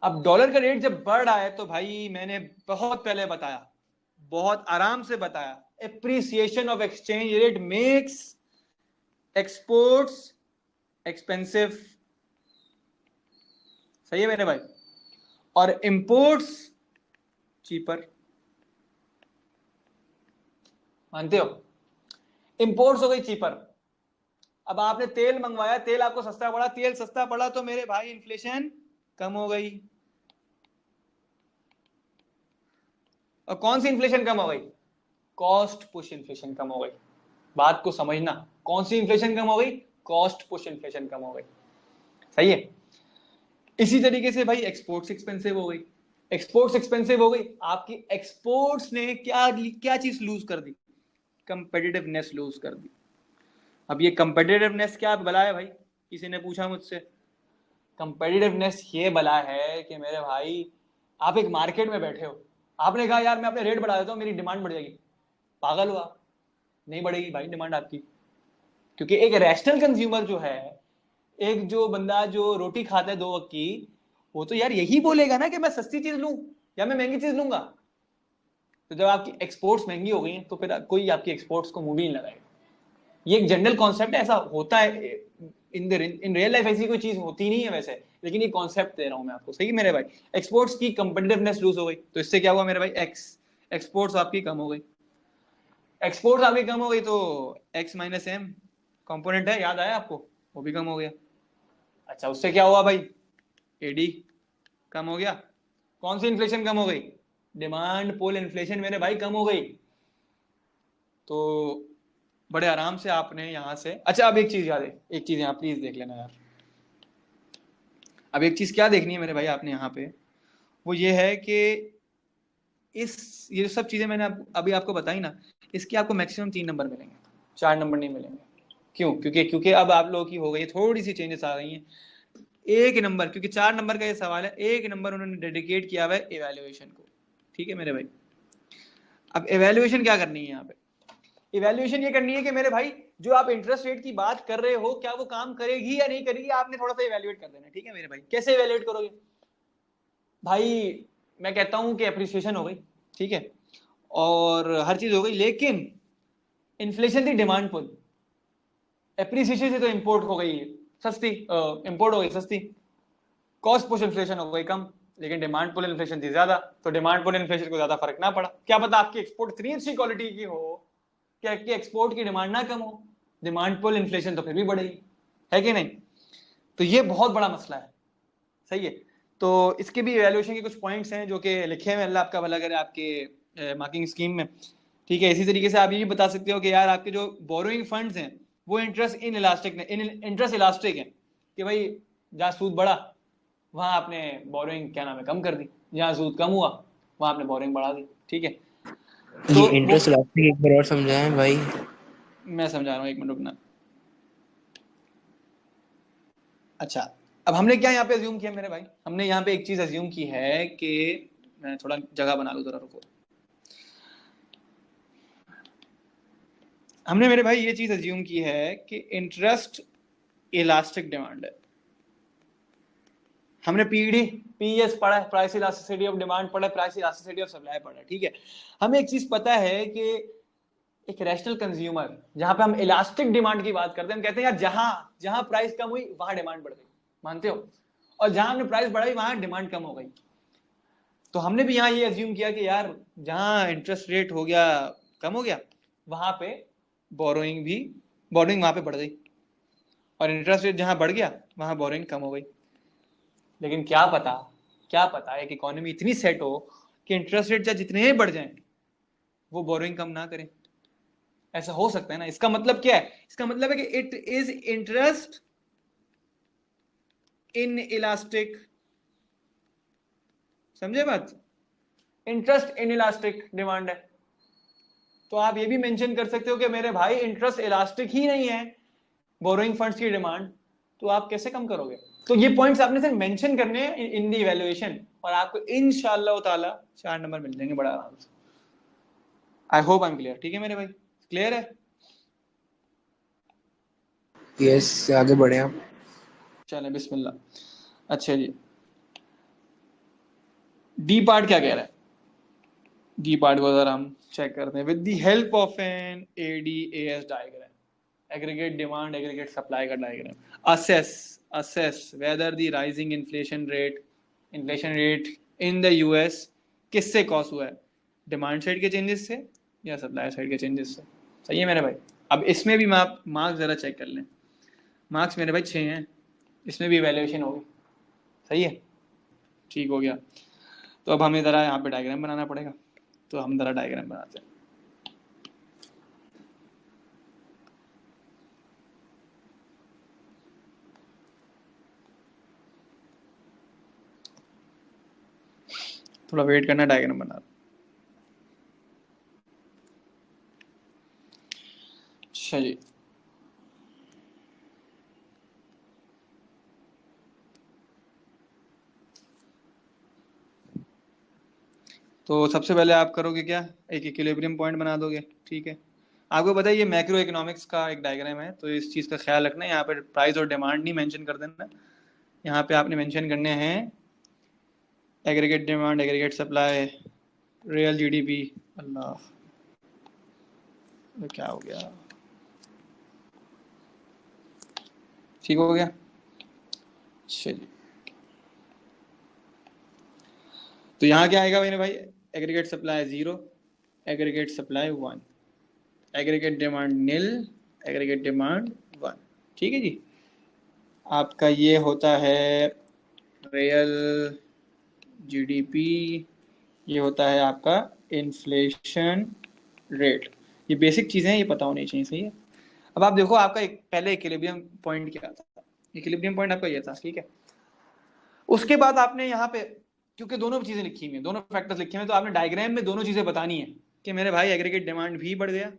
अब डॉलर का रेट जब बढ़ रहा है तो भाई मैंने बहुत पहले बताया, बहुत आराम से बताया, appreciation of exchange rate makes exports expensive, सही है मेरे भाई, और इंपोर्ट्स चीपर, मानते हो, इंपोर्ट्स हो गई चीपर। अब आपने तेल मंगवाया, तेल आपको सस्ता पड़ा, तेल सस्ता पड़ा तो मेरे भाई इन्फ्लेशन कम हो गई। और कौन सी इन्फ्लेशन कम हो गई, कॉस्ट पुश इन्फ्लेशन कम हो गई। बात को समझना, कौन सी इन्फ्लेशन कम हो गई, कॉस्ट पुश इन्फ्लेशन कम हो गई, सही है। इसी तरीके से भाई एक्सपोर्ट्स एक्सपेंसिव हो गई, एक्सपोर्ट्स एक्सपेंसिव हो गई, आपकी एक्सपोर्ट्स ने क्या क्या चीज लूज कर दी, कंपेटिटिवनेस लूज कर दी। अब ये कंपेटिटिवनेस क्या बला है भाई, किसी ने पूछा मुझसे, कंपेटिटिवनेस ये बला है कि मेरे भाई आप एक मार्केट में बैठे हो, आपने कहा यार मैं अपने रेट बढ़ा देता हूँ, मेरी डिमांड बढ़ जाएगी, पागल हुआ, नहीं बढ़ेगी भाई डिमांड आपकी, क्योंकि एक रैशनल कंज्यूमर जो है, एक जो बंदा जो रोटी खाता है 2 वक्त की, वो तो यार यही बोलेगा ना कि मैं सस्ती चीज लूं या मैं महंगी चीज लूंगा। तो जब आपकी एक्सपोर्ट्स महंगी हो गई तो फिर कोई आपकी एक्सपोर्ट्स को मुंह भी नहीं लगाएगा। ये एक जनरल कॉन्सेप्ट है, ऐसा होता है इन रियल लाइफ, ऐसी कोई चीज होती नहीं है वैसे, लेकिन ये कॉन्सेप्ट दे रहा हूं मैं आपको, सही मेरे भाई। एक्सपोर्ट्स की कंपेटिटिवनेस लूज हो गई तो इससे क्या हुआ मेरे भाई, एक्सपोर्ट्स आपकी कम हो गई, एक्सपोर्ट्स आपकी कम हो गई तो एक्स माइनस एम कॉम्पोनेंट है, याद आया आपको, वो भी कम हो गया। अच्छा उससे क्या हुआ भाई, एडी कम हो गया। कौन सी इन्फ्लेशन कम हो गई, डिमांड पुल इन्फ्लेशन मेरे भाई कम हो गई। तो बड़े आराम से आपने यहां से, अच्छा अब एक चीज याद है, एक चीज यहाँ प्लीज देख लेना यार, अब एक चीज क्या देखनी है मेरे भाई आपने यहाँ पे, वो ये है कि ये सब चीजें मैंने अभी आपको बताई ना, इसके आपको मैक्सिमम 3 नंबर मिलेंगे, 4 नंबर नहीं मिलेंगे। क्यों, क्योंकि अब आप लोगों की हो गई, थोड़ी सी चेंजेस आ गई हैं। 1 नंबर, क्योंकि 4 नंबर का ये सवाल है, 1 नंबर उन्होंने डेडिकेट किया हुआ है इवैल्यूएशन को, ठीक है मेरे भाई। अब इवैल्यूएशन क्या करनी है यहाँ पे, इवैल्यूएशन ये करनी है कि मेरे भाई जो आप इंटरेस्ट रेट की बात कर रहे हो, क्या वो काम करेगी या नहीं करेगी, आपने थोड़ा सा इवैल्यूएट कर देना, ठीक है मेरे भाई। कैसे इवैल्यूएट करोगे भाई, मैं कहता हूं कि एप्रिसिएशन हो गई, ठीक है, और हर चीज हो गई, लेकिन इन्फ्लेशन थी डिमांड पुल, एप्रिसिएशन से तो इंपोर्ट हो गई सस्ती, इंपोर्ट हो गई सस्ती, कॉस्ट पुश इन्फ्लेशन हो गई कम, लेकिन डिमांड पुल इन्फ्लेशन थी ज्यादा, तो डिमांड पुल इन्फ्लेशन को ज्यादा फर्क ना पड़ा। क्या पता आपकी एक्सपोर्ट इतनी अच्छी क्वालिटी की हो कि आपकी एक्सपोर्ट की डिमांड ना कम हो, डिमांड पुल इन्फ्लेशन तो फिर भी बढ़ेगी, है कि नहीं। तो ये बहुत बड़ा मसला है, सही है। तो इसके भी इवैल्यूएशन के कुछ पॉइंट्स हैं जो कि लिखे हुए, अल्लाह आपका भला करे आपके मार्किंग स्कीम में, ठीक है। इसी तरीके से आप ये भी बता सकते हो कि यार आपके जो बोरोइंग फंड्स हैं वो इंटरेस्ट इंटरेस्ट इलास्टिक है, कि भाई जहाँ सूद बढ़ा वहां आपने बोरोइंग क्या नाम है कम कर दी, जहाँ सूद कम हुआ वहां आपने बोरोइंग बढ़ा दी, ठीक है। ये तो वो इंटरेस्ट इलास्टिक एक बार और समझाएं भाई। मैं समझा रहा हूँ, एक मिनट रुकना। अच्छा, अब हमने क्या यहाँ पे अज्यूम किया मेरे भाई, हमने यहाँ पे एक चीज अज्यूम की है कि, मैं थोड़ा जगह बना लूं, जरा रुको। हमने मेरे भाई ये चीज अज्यूम की है कि इंटरेस्ट इलास्टिक डिमांड है। हमने पीएस पढ़ा है, प्राइस इलास्टिसिटी ऑफ डिमांड पढ़ा है, प्राइस इलास्टिसिटी ऑफ सप्लाई पढ़ा है, ठीक है। हमें एक चीज पता है कि एक रैशनल कंज्यूमर, जहां पे हम इलास्टिक डिमांड की बात करते हैं, हम कहते हैं यार जहां जहां प्राइस कम हुई वहां डिमांड बढ़ गई, मानते हो, और जहां हमने प्राइस बढ़ाई वहां डिमांड कम हो गई। तो हमने भी यहाँ ये अज्यूम किया कि यार जहां इंटरेस्ट रेट हो गया कम हो गया, वहां पे बोरोइंग वहां पे बढ़ गई, और इंटरेस्ट रेट जहां बढ़ गया वहां बोरोइंग कम हो गई। लेकिन क्या पता एक इकोनॉमी इतनी सेट हो कि इंटरेस्ट रेट चाहे जितने ही बढ़ जाएं वो बोरोइंग कम ना करें, ऐसा हो सकता है ना। इसका मतलब क्या है, इसका मतलब है कि it is interest in elastic, समझे बात, इंटरेस्ट इन इलास्टिक डिमांड है। तो आप ये भी मेंशन कर सकते हो कि मेरे भाई इंटरेस्ट इलास्टिक ही नहीं है बोरोइंग फंड्स की डिमांड, तो आप कैसे कम करोगे। तो ये पॉइंट्स आपने सिर्फ मेंशन करने हैं इन द इवैल्यूएशन, और आपको इंशाअल्लाह ताला 4 नंबर मिल जाएंगे बड़ा आराम से। I hope I am clear. ठीक है मेरे भाई, क्लियर है? यस, आगे बढ़े आप। चले बिस्मिल्लाह। अच्छा जी, डी पार्ट क्या कह रहा है? डी पार्ट को अगर हम चेक करते हैं, with the help of an ADAS diagram, aggregate demand aggregate supply का diagram, assess assess whether the rising inflation rate in the US किससे कॉज हुआ है, डिमांड साइड के चेंजेस से या सप्लाई साइड के चेंजेस से। सही है मेरे भाई। अब इसमें भी मार्क्स जरा चेक कर लें। मार्क्स मेरे भाई 6 हैं, इसमें भी इवेल्युएशन होगी। सही है, ठीक हो गया। तो अब हमें ज़रा यहाँ पे डायग्राम बनाना पड़ेगा, तो हम ज़रा डायग्राम बनाते हैं। थोड़ा वेट करना, डायग्राम बना। अच्छा जी, तो सबसे पहले आप करोगे क्या, एक इक्विलिब्रियम पॉइंट बना दोगे। ठीक है, आपको पता है ये मैक्रो इकोनॉमिक्स का एक डायग्राम है, तो इस चीज़ का ख्याल रखना। यहाँ पे प्राइस और डिमांड नहीं मेंशन कर देना, यहाँ पे आपने मेंशन करने हैं aggregate demand aggregate supply real GDP. अल्लाह, तो क्या हो गया, ठीक हो गया। चलिए, तो यहाँ क्या आएगा मेरे भाई, aggregate supply 0, aggregate supply 1, aggregate demand nil, aggregate demand 1। ठीक है जी, आपका ये होता है रियल जीडीपी, ये होता है आपका इन्फ्लेशन रेट। ये बेसिक चीज़ें हैं, ये पता होनी चाहिए। सही है। अब आप देखो, आपका एक पहले इक्विलिब्रियम पॉइंट क्या था, इक्विलिब्रियम पॉइंट आपका ये था। ठीक है, उसके बाद आपने यहाँ पे, क्योंकि दोनों चीज़ें लिखी हुई हैं, दोनों फैक्टर्स लिखे हुए हैं, तो आपने डायग्राम में दोनों चीज़ें बतानी है कि मेरे भाई एग्रीगेट डिमांड भी बढ़ गया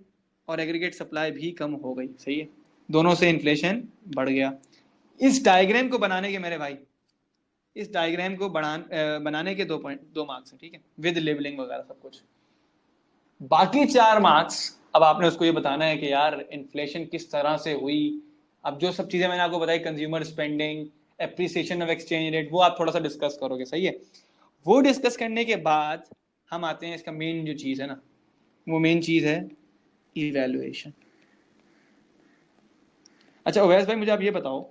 और एग्रीगेट सप्लाई भी कम हो गई। सही है, दोनों से इन्फ्लेशन बढ़ गया। इस डायग्राम को बनाने के मेरे भाई, इस डायग्राम को बनाने के 2 मार्क्स हैं। ठीक है, विद लेबलिंग वगैरह सब कुछ। बाकी 4 मार्क्स, अब आपने उसको ये बताना है कि यार इन्फ्लेशन किस तरह से हुई। अब जो सब चीजें मैंने आपको बताई, consumer spending, appreciation of exchange rate, वो आप थोड़ा सा डिस्कस करोगे। सही है, वो डिस्कस करने के बाद हम आते हैं इसका मेन जो चीज है ना, वो मेन चीज है इवैल्यूएशन। अच्छा ओवैस भाई, मुझे आप ये बताओ,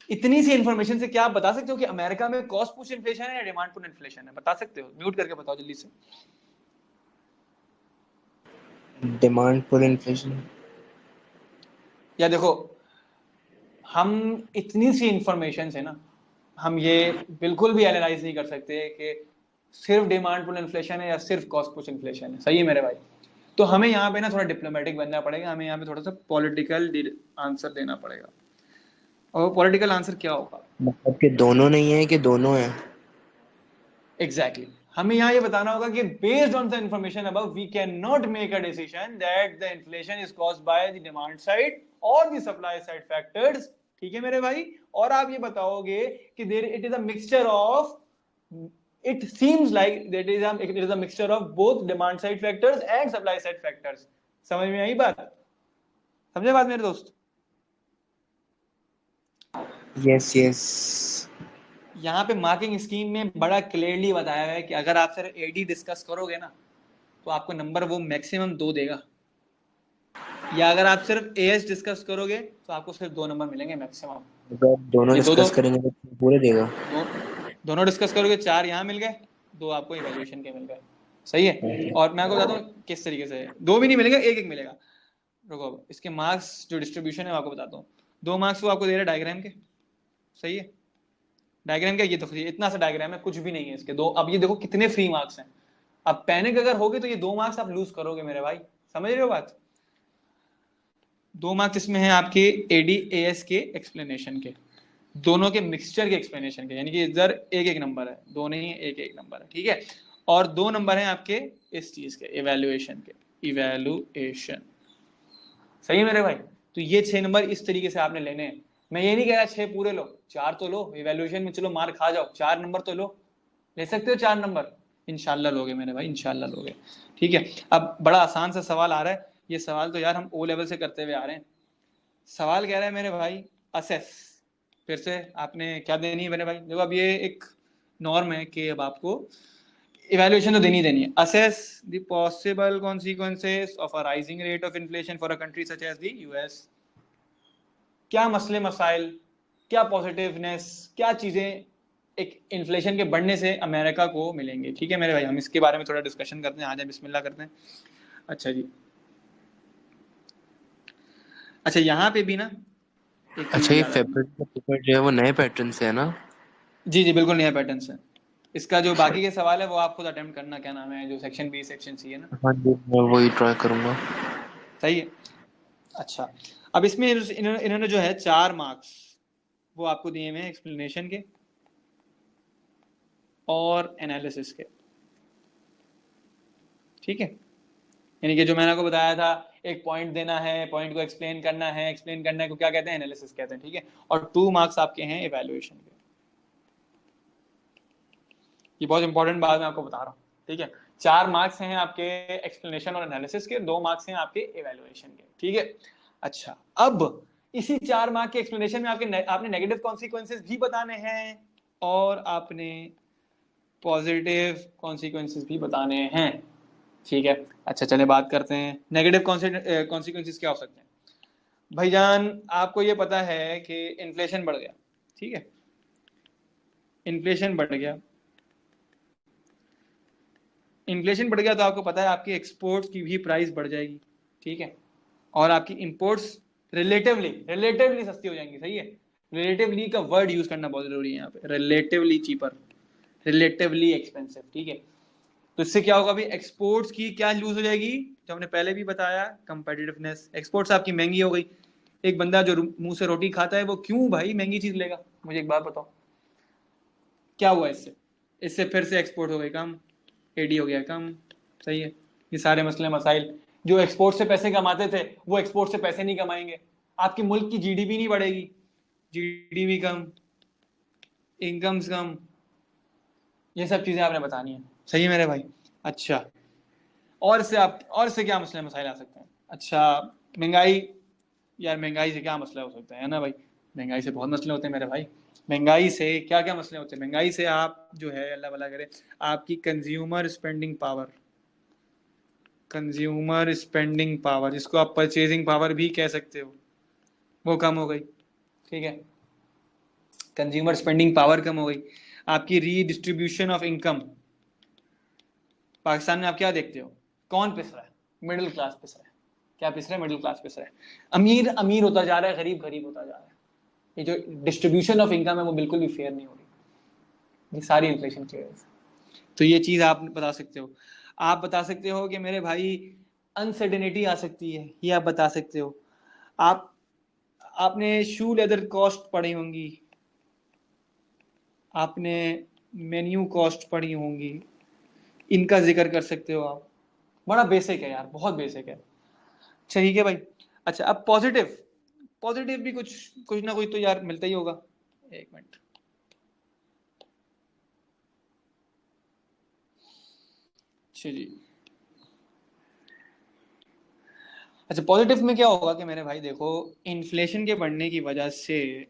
इतनी सी इन्फॉर्मेशन से क्या आप बता सकते हो कि अमेरिका में कॉस्ट पुश इन्फ्लेशन है या डिमांड पुश इन्फ्लेशन है? बता सकते हो? म्यूट करके बताओ जल्दी से। Demand pull inflation. या देखो, हम इतनी सी इंफॉर्मेशन से ना, हम ये बिल्कुल भी एनालाइज नहीं कर सकते कि सिर्फ डिमांड पुल इन्फ्लेशन है या सिर्फ कॉस्ट पुश इन्फ्लेशन है। सही है मेरे भाई। तो हमें यहाँ पे ना थोड़ा डिप्लोमेटिक बनना पड़ेगा, हमें यहाँ पे थोड़ा सा पॉलिटिकल आंसर देना पड़ेगा। और पॉलिटिकल आंसर क्या होगा? मतलब कि दोनों नहीं है कि दोनों है। Exactly exactly. हमें यहाँ ये बताना होगा कि based on the information above we can not make a decision that the inflation is caused by the demand side और द सप्लाई साइड फैक्टर्स। ठीक है मेरे भाई। और आप ये बताओगे कि there it is a mixture of, it seems like that it is a mixture of both demand side factors and supply side factors। समझ में आई बात? समझे बात मेरे दोस्त? Yes yes. यहाँ पे मार्किंग स्कीम में बड़ा क्लियरली बताया है कि अगर आप सिर्फ एडी डिस्कस करोगे ना, तो आपको नंबर वो मैक्सिमम 2 देगा, या अगर आप सिर्फ एएस डिस्कस करोगे तो आपको सिर्फ 2 नंबर मिलेंगे मैक्सिमम। अगर दोनों ये दो दो डिस्कस करेंगे तो पूरे देगा। दो दोनों डिस्कस करोगे, 4 यहाँ मिल गए, 2 आपको इवेल्युएशन के मिल गए। सही है। और मैं आपको बताता हूँ किस तरीके से, 2 भी नहीं मिलेगा, एक एक मिलेगा। रुको, इसके मार्क्स जो डिस्ट्रीब्यूशन है आपको बताता हूँ। 2 मार्क्स वो आपको दे रहा है डायग्राम के। सही है, डायग्राम का ये तो इतना सा डायग्राम है, कुछ भी नहीं है इसके 2। अब ये देखो कितने फ्री मार्क्स हैं। अब पैनिक अगर होगे तो ये 2 मार्क्स आप लूज करोगे मेरे भाई। समझ रहे हो बात? 2 मार्क्स इसमें है आपके एडीएएस के एक्सप्लेनेशन के, दोनों के मिक्सचर के एक्सप्लेनेशन के, यानी कि इधर एक एक नंबर है, 2 नहीं है, एक एक नंबर है। ठीक है, और 2 नंबर हैं आपके इस चीज के इवैल्यूएशन के, इवैल्यूएशन। सही है मेरे भाई। तो ये 6 नंबर इस तरीके से आपने लेने हैं। मैं ये नहीं कह रहा 6 पूरे लो, 4 तो लो इवैल्यूएशन में, चलो मार खा जाओ, 4 नंबर तो लो, ले सकते हो 4 नंबर। इंशाल्लाह लोगे मेरे भाई, इंशाल्लाह लोगे। ठीक है, अब बड़ा आसान सा सवाल आ रहा है, ये सवाल तो यार हम ओ लेवल से करते हुए आ रहे हैं। सवाल कह रहा है मेरे भाई असेस, फिर से आपने क्या देनी है मेरे भाई, देखो अब ये एक नॉर्म है कि अब आपको इवैल्यूएशन तो देनी देनी है। Assess the possible consequences of a rising rate of inflation for a country such as the US. क्या मसले मसाइल, क्या पॉजिटिवनेस, क्या चीजें एक इन्फ्लेशन के बढ़ने से अमेरिका को मिलेंगे। ठीक है मेरे भाई, हम इसके बारे में थोड़ा डिस्कशन करते हैं, आ जाए बिस्मिल्लाह करते हैं। अच्छा जी, अच्छा यहाँ पे भी ना एक चीज अच्छा, ये याद रखना। फेब्रुअरी का पेपर जो है वो नए पैटर्न से है ना? जी जी बिल्कुल नया पैटर्न है। इसका जो बाकी के सवाल है वो आप खुद अटेम्प्ट करना, क्या नाम है, जो सेक्शन बी सेक्शन सी है ना। हाँ जी, मैं वही ट्राई करूंगा। सही है। अच्छा, अब इसमें इन्होंने इन्होंने जो है 4 मार्क्स वो आपको दिए हुए हैं एक्सप्लेनेशन के और एनालिसिस के। ठीक है, यानी कि जो मैंने आपको बताया था, एक पॉइंट देना है, पॉइंट को एक्सप्लेन करना है, एक्सप्लेन करने को क्या कहते हैं, एनालिसिस कहते हैं। ठीक है, और 2 मार्क्स आपके हैं इवैल्यूएशन के। ये बहुत इंपॉर्टेंट बात मैं आपको बता रहा हूँ। ठीक है, 4 मार्क्स हैं आपके एक्सप्लेनेशन और एनालिसिस के, 2 मार्क्स हैं आपके इवैल्यूएशन के। ठीक है, अच्छा अब इसी 4 मार्क के एक्सप्लेनेशन में आपने नेगेटिव कॉन्सिक्वेंसेस भी बताने हैं और आपने पॉजिटिव कॉन्सिक्वेंसेस भी बताने हैं। ठीक है, अच्छा चले बात करते हैं नेगेटिव कॉन्सिक्वेंसेस क्या हो सकते हैं। भाईजान आपको ये पता है कि इन्फ्लेशन बढ़ गया। ठीक है, इन्फ्लेशन बढ़ गया, इन्फ्लेशन बढ़ गया तो आपको पता है आपकी एक्सपोर्ट्स की भी प्राइस बढ़ जाएगी। ठीक है, और आपकी इंपोर्ट्स रिलेटिवली रिलेटिवली सस्ती हो जाएंगी। सही है, रिलेटिवली का वर्ड यूज करना बहुत जरूरी है यहाँ पे, रिलेटिवली चीपर, रिलेटिवली एक्सपेंसिव। ठीक है, तो इससे क्या होगा, अभी एक्सपोर्ट्स की क्या लूज हो जाएगी, जो हमने पहले भी बताया, कंपेटिटिवनेस। एक्सपोर्ट्स आपकी महंगी हो गई, एक बंदा जो मुंह से रोटी खाता है वो क्यों भाई महंगी चीज लेगा, मुझे एक बात बताओ, क्या हुआ इससे, इससे फिर से एक्सपोर्ट हो गई कम, एडी हो गया कम। सही है, ये सारे मसले मसाइल, जो एक्सपोर्ट से पैसे कमाते थे वो एक्सपोर्ट से पैसे नहीं कमाएंगे, आपके मुल्क की जीडीपी नहीं बढ़ेगी, जीडीपी कम, इनकम्स कम, ये सब चीजें आपने बतानी है। सही है मेरे भाई। अच्छा, और से क्या मसले मसाइल आ सकते हैं। अच्छा, महंगाई, यार महंगाई से क्या मसला हो सकता है ना भाई, महंगाई से बहुत मसले होते हैं मेरे भाई। महंगाई से क्या क्या मसले होते हैं, महंगाई से आप जो है अल्लाह भला करे, आपकी consumer spending power, consumer spending power जिसको आप परचेजिंग पावर भी कह सकते हो, वो कम हो गई। ठीक है, कंज्यूमर स्पेंडिंग पावर कम हो गई। आपकी रीडिस्ट्रीब्यूशन ऑफ इनकम, पाकिस्तान में आप क्या देखते हो, कौन पिस रहा है, मिडिल क्लास पिस रहा है, क्या पिस रहा है, मिडिल क्लास पिस रहा है, अमीर अमीर होता जा रहा है, गरीब गरीब होता जा रहा है। ये जो डिस्ट्रीब्यूशन ऑफ इनकम है वो बिल्कुल भी फेयर नहीं हो रही, ये सारी इन्फ्लेशन की वजह से। तो ये चीज आप बता सकते हो। आप बता सकते हो कि मेरे भाई अनसर्टेनिटी आ सकती है, ये आप बता सकते हो। आप आपने शू लेदर कॉस्ट पढ़ी होंगी, आपने मेन्यू कॉस्ट पढ़ी होंगी, इनका जिक्र कर सकते हो आप। बड़ा बेसिक है यार, बहुत बेसिक है। अच्छा ठीक है भाई। अच्छा अब पॉजिटिव, पॉजिटिव भी कुछ कुछ ना कुछ तो यार मिलता ही होगा। एक मिनट, अच्छा जी। अच्छा पॉजिटिव में क्या होगा कि मेरे भाई देखो, इन्फ्लेशन के बढ़ने की वजह से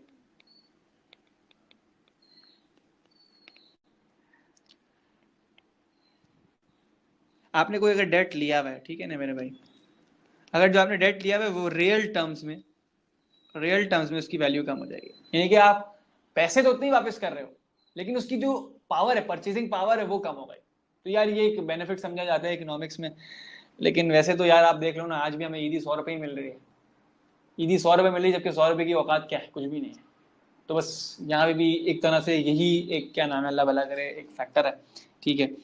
आपने कोई अगर डेट लिया हुआ है, ठीक है ना मेरे भाई, अगर जो आपने डेट लिया हुआ है वो रियल टर्म्स में उसकी वैल्यू कम हो जाएगी। यानी कि आप पैसे तो उतने ही वापस कर रहे हो, लेकिन उसकी जो पावर है, परचेजिंग पावर है, वो कम हो गई। तो यार ये एक बेनिफिट समझा जाता है इकोनॉमिक्स में। लेकिन वैसे तो यार आप देख लो ना, आज भी हमें ईदी 100 रुपये ही मिल रही है, ईदी 100 रुपये मिल रही है, जबकि 100 रुपये की औकात क्या है, कुछ भी नहीं है। तो बस यहाँ पे भी एक तरह से यही एक क्या नाम है, अल्लाह भला करे, एक फैक्टर है। ठीक है,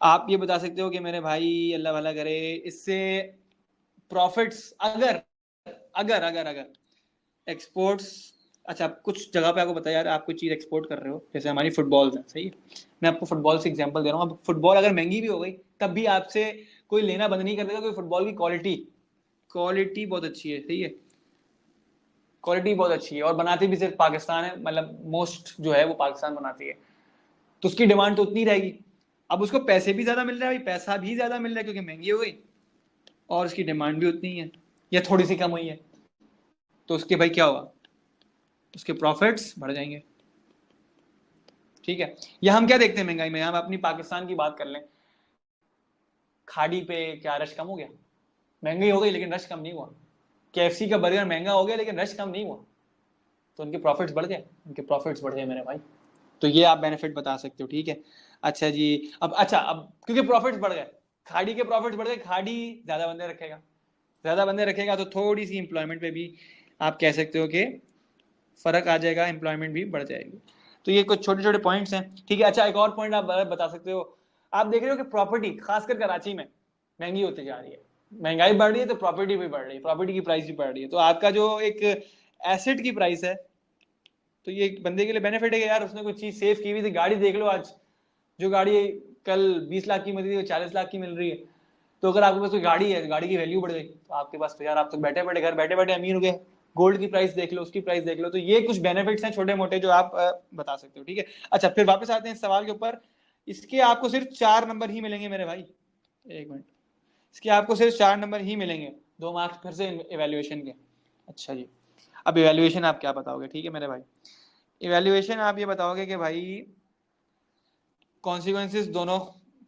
आप ये बता सकते हो कि मेरे भाई अल्लाह भला करे, इससे प्रॉफिट्स अगर अगर अगर अगर एक्सपोर्ट्स, अच्छा कुछ जगह पे आपको बताया यार, आप कोई चीज़ एक्सपोर्ट कर रहे हो, जैसे हमारी फुटबॉल्स हैं। सही है, मैं आपको फुटबॉल से एग्जांपल दे रहा हूँ। अब फुटबॉल अगर महंगी भी हो गई तब भी आपसे कोई लेना बंद नहीं कर देगा, कोई फुटबॉल की क्वालिटी क्वालिटी बहुत अच्छी है। सही है, क्वालिटी बहुत अच्छी है, और बनाती भी सिर्फ पाकिस्तान है, मतलब मोस्ट जो है वो पाकिस्तान बनाती है, तो उसकी डिमांड तो उतनी रहेगी। अब उसको पैसे भी ज्यादा मिल रहा है भाई, पैसा भी ज्यादा मिल रहा है क्योंकि महंगी हो गई और उसकी डिमांड भी उतनी ही है या थोड़ी सी कम हुई है, तो उसके भाई क्या होगा, उसके प्रॉफिट्स बढ़ जाएंगे। ठीक है, या हम क्या देखते हैं महंगाई में, हम अपनी पाकिस्तान की बात कर लें, खाड़ी पे क्या रश कम हो गया, महंगाई हो गई लेकिन रश कम नहीं हुआ। केएफसी का बर्गर महंगा हो गया लेकिन रश कम नहीं हुआ, तो उनके प्रॉफिट्स बढ़ गए, उनके प्रॉफिट्स बढ़ गए मेरे भाई। तो ये आप बेनिफिट बता सकते हो। ठीक है, अच्छा जी, अब क्योंकि प्रॉफिट्स बढ़ गए, खाड़ी के प्रॉफिट्स बढ़ गए, खाड़ी ज्यादा बंदे रखेगा, ज्यादा बंदे रखेगा तो थोड़ी सी इंप्लॉयमेंट पे भी आप कह सकते हो कि फर्क आ जाएगा, एम्प्लॉयमेंट भी बढ़ जाएगी। तो ये कुछ छोटे छोटे पॉइंट्स हैं। ठीक है, अच्छा एक और पॉइंट आप बता सकते हो, आप देख रहे हो कि प्रॉपर्टी खासकर कराची में महंगी होती जा रही है, महंगाई बढ़ रही है तो प्रॉपर्टी भी बढ़ रही है, प्रॉपर्टी की प्राइस भी बढ़ रही है, तो आपका जो एक एसेट की प्राइस है, तो ये एक बंदे के लिए बेनिफिट है कि यार उसने कोई चीज सेव की हुई थी। गाड़ी देख लो आज, जो गाड़ी कल 20 लाख की मिल रही है 40 लाख की मिल रही है, तो अगर आपके पास कोई गाड़ी है, गाड़ी की वैल्यू बढ़ गई तो आपके पास, तो यार आप तो बैठे बैठे घर बैठे बैठे अमीर हो गए। गोल्ड की प्राइस देख लो, उसकी प्राइस देख लो, तो ये कुछ बेनिफिट्स हैं छोटे मोटे जो आप बता सकते हो। ठीक है, अच्छा फिर वापस आते हैं इस सवाल के ऊपर। इसके आपको सिर्फ 4 नंबर ही मिलेंगे मेरे भाई, एक मिनट, इसके आपको सिर्फ 4 नंबर ही मिलेंगे, 2 मार्क्स फिर से इवेल्युएशन के। अच्छा जी, अब इवेल्युएशन आप क्या बताओगे? ठीक है मेरे भाई, इवेल्युएशन आप ये बताओगे कि भाई कॉन्सिक्वेंसेस दोनों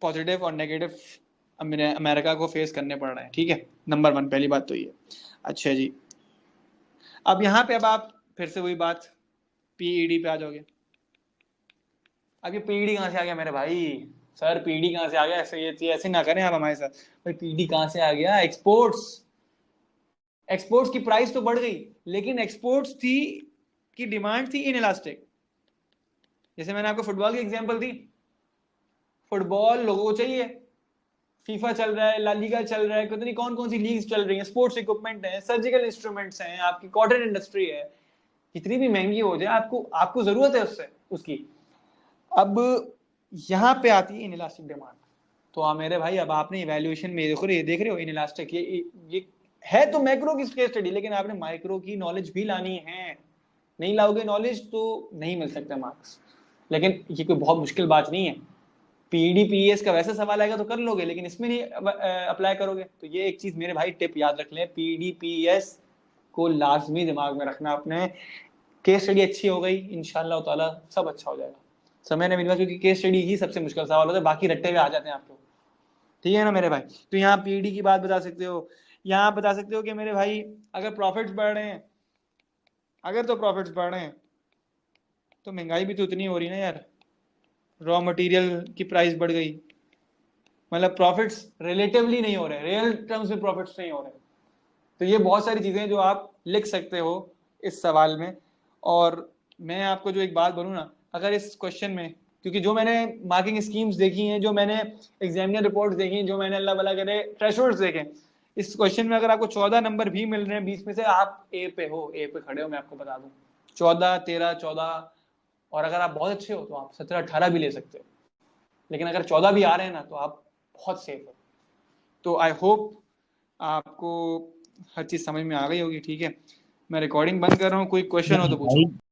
पॉजिटिव और नेगेटिव अमेरिका को फेस करने पड़ रहे हैं। ठीक है, नंबर 1 पहली बात तो ये। अच्छा जी, अब यहाँ पे अब आप फिर से वही बात पीईडी पे आ जाओगे। अब ये पीईडी कहाँ से आ गया मेरे भाई? सर पीईडी कहाँ से आ गया? ऐसे ये ऐसे ना करें आप हमारे साथ भाई, पीईडी कहाँ से आ गया? एक्सपोर्ट्स, एक्सपोर्ट्स की प्राइस तो बढ़ गई लेकिन एक्सपोर्ट्स थी की डिमांड थी इनइलास्टिक। जैसे मैंने आपको फुटबॉल की एग्जांपल दी, फुटबॉल लोगों को चाहिए, फीफा चल रहा है, ला लीगा चल रहा है, कितनी कौन कौन सी लीग्स चल रही हैं, स्पोर्ट्स इक्विपमेंट है, सर्जिकल इंस्ट्रूमेंट्स हैं, आपकी कॉटन इंडस्ट्री है, कितनी भी महंगी हो जाए आपको आपको जरूरत है उससे उसकी। अब यहाँ पे आती है इनइलास्टिक डिमांड। तो मेरे भाई अब आपने इवैल्यूएशन में देखो, ये देख रहे हो इनइलास्टिक, ये है तो मैक्रो की केस स्टडी, लेकिन आपने माइक्रो की नॉलेज भी लानी है। नहीं लाओगे नॉलेज तो नहीं मिल सकते मार्क्स, लेकिन ये कोई बहुत मुश्किल बात नहीं है। पीडीपीएस का वैसा सवाल आएगा तो कर लोगे, लेकिन इसमें नहीं अप्लाई करोगे। तो ये एक चीज मेरे भाई टिप याद रख लें, पीडीपीएस को लाजमी दिमाग में रखना अपने। केस स्टडी अच्छी हो गई इंशाल्लाह ताला सब अच्छा हो जाएगा। समय ने मिला, क्योंकि केस स्टडी ही सबसे मुश्किल सवाल होता है, बाकी रट्टे हुए आ जाते हैं आपको। ठीक है ना मेरे भाई? तो यहाँ पीडी की बात बता सकते हो, यहाँ बता सकते हो कि मेरे भाई अगर प्रॉफिट्स बढ़ रहे हैं, अगर तो प्रॉफिट्स बढ़ रहे हैं तो महंगाई भी तो उतनी हो रही है ना यार, रॉ मटेरियल की प्राइस बढ़ गई, मतलब प्रॉफिट्स रिलेटिवली नहीं हो रहे, रियल टर्म्स में प्रॉफिट्स नहीं हो रहे। तो ये बहुत सारी चीजें जो आप लिख सकते हो इस सवाल में। और मैं आपको जो एक बात बोलूँ ना, अगर इस क्वेश्चन में, क्योंकि जो मैंने मार्किंग स्कीम्स देखी हैं, जो मैंने एग्जामिनर रिपोर्ट्स देखी हैं, जो मैंने अल्लाह भला करे थ्रेशोल्ड्स देखे, इस क्वेश्चन में अगर आपको 14 नंबर भी मिल रहे हैं 20 में से, आप ए पे हो, ए पे खड़े हो, मैं आपको बता दूं। 14, 13, 14, और अगर आप बहुत अच्छे हो तो आप 17, 18 भी ले सकते हो, लेकिन अगर 14 भी आ रहे हैं ना तो आप बहुत सेफ हो। तो आई होप आपको हर चीज समझ में आ गई होगी। ठीक है, मैं रिकॉर्डिंग बंद कर रहा हूँ, कोई क्वेश्चन हो नहीं तो भाई, पूछो।